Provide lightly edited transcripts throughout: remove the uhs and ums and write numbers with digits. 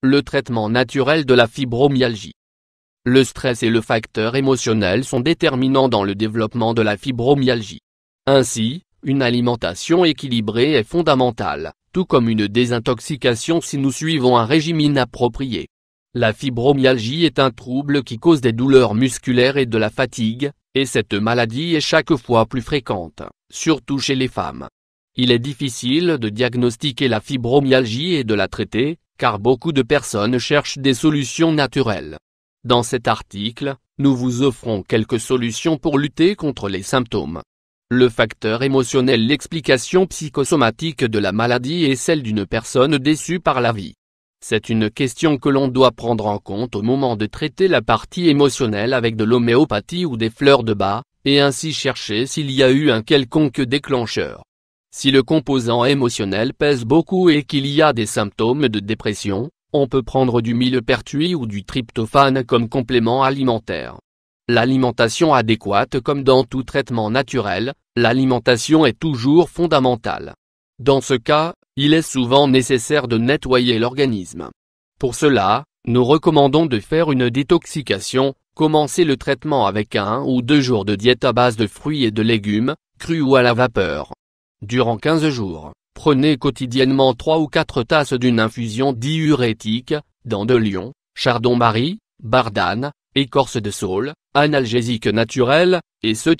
Le traitement naturel de la fibromyalgie. Le stress et le facteur émotionnel sont déterminants dans le développement de la fibromyalgie. Ainsi, une alimentation équilibrée est fondamentale, tout comme une désintoxication si nous suivons un régime inapproprié. La fibromyalgie est un trouble qui cause des douleurs musculaires et de la fatigue, et cette maladie est chaque fois plus fréquente, surtout chez les femmes. Il est difficile de diagnostiquer la fibromyalgie et de la traiter, car beaucoup de personnes cherchent des solutions naturelles. Dans cet article, nous vous offrons quelques solutions pour lutter contre les symptômes. Le facteur émotionnel. L'explication psychosomatique de la maladie est celle d'une personne déçue par la vie. C'est une question que l'on doit prendre en compte au moment de traiter la partie émotionnelle avec de l'homéopathie ou des fleurs de bas, et ainsi chercher s'il y a eu un quelconque déclencheur. Si le composant émotionnel pèse beaucoup et qu'il y a des symptômes de dépression, on peut prendre du millepertuis ou du tryptophane comme complément alimentaire. L'alimentation adéquate. Comme dans tout traitement naturel, l'alimentation est toujours fondamentale. Dans ce cas, il est souvent nécessaire de nettoyer l'organisme. Pour cela, nous recommandons de faire une détoxication. Commencez le traitement avec 1 ou 2 jours de diète à base de fruits et de légumes, crus ou à la vapeur. Durant 15 jours, prenez quotidiennement 3 ou 4 tasses d'une infusion diurétique, dents de lion, chardon-marie, bardane, écorce de saule, analgésique naturel, etc.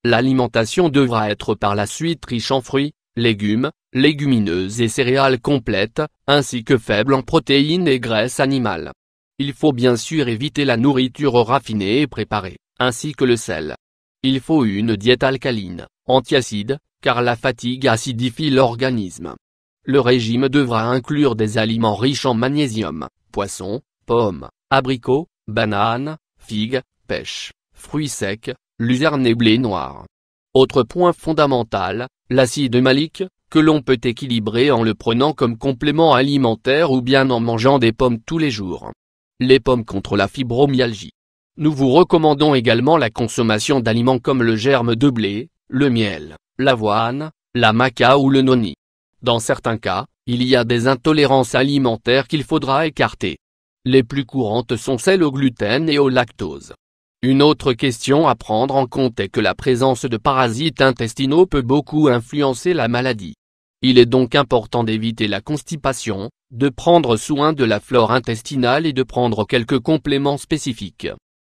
L'alimentation devra être par la suite riche en fruits, légumes, légumineuses et céréales complètes, ainsi que faible en protéines et graisses animales. Il faut bien sûr éviter la nourriture raffinée et préparée, ainsi que le sel. Il faut une diète alcaline, antiacide, car la fatigue acidifie l'organisme. Le régime devra inclure des aliments riches en magnésium, poissons, pommes, abricots, bananes, figues, pêches, fruits secs, luzerne et blé noir. Autre point fondamental, l'acide malique, que l'on peut équilibrer en le prenant comme complément alimentaire ou bien en mangeant des pommes tous les jours. Les pommes contre la fibromyalgie. Nous vous recommandons également la consommation d'aliments comme le germe de blé, le miel, l'avoine, la maca ou le noni. Dans certains cas, il y a des intolérances alimentaires qu'il faudra écarter. Les plus courantes sont celles au gluten et au lactose. Une autre question à prendre en compte est que la présence de parasites intestinaux peut beaucoup influencer la maladie. Il est donc important d'éviter la constipation, de prendre soin de la flore intestinale et de prendre quelques compléments spécifiques.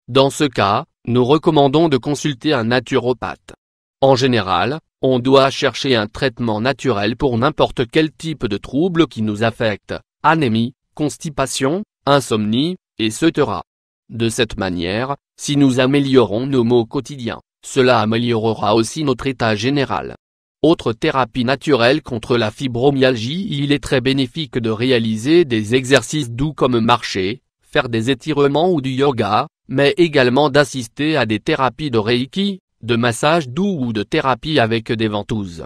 Dans ce cas, nous recommandons de consulter un naturopathe. En général, on doit chercher un traitement naturel pour n'importe quel type de trouble qui nous affecte, anémie, constipation, insomnie, etc. De cette manière, si nous améliorons nos maux quotidiens, cela améliorera aussi notre état général. Autre thérapie naturelle contre la fibromyalgie. Il est très bénéfique de réaliser des exercices doux comme marcher, faire des étirements ou du yoga, mais également d'assister à des thérapies de reiki, de massage doux ou de thérapie avec des ventouses.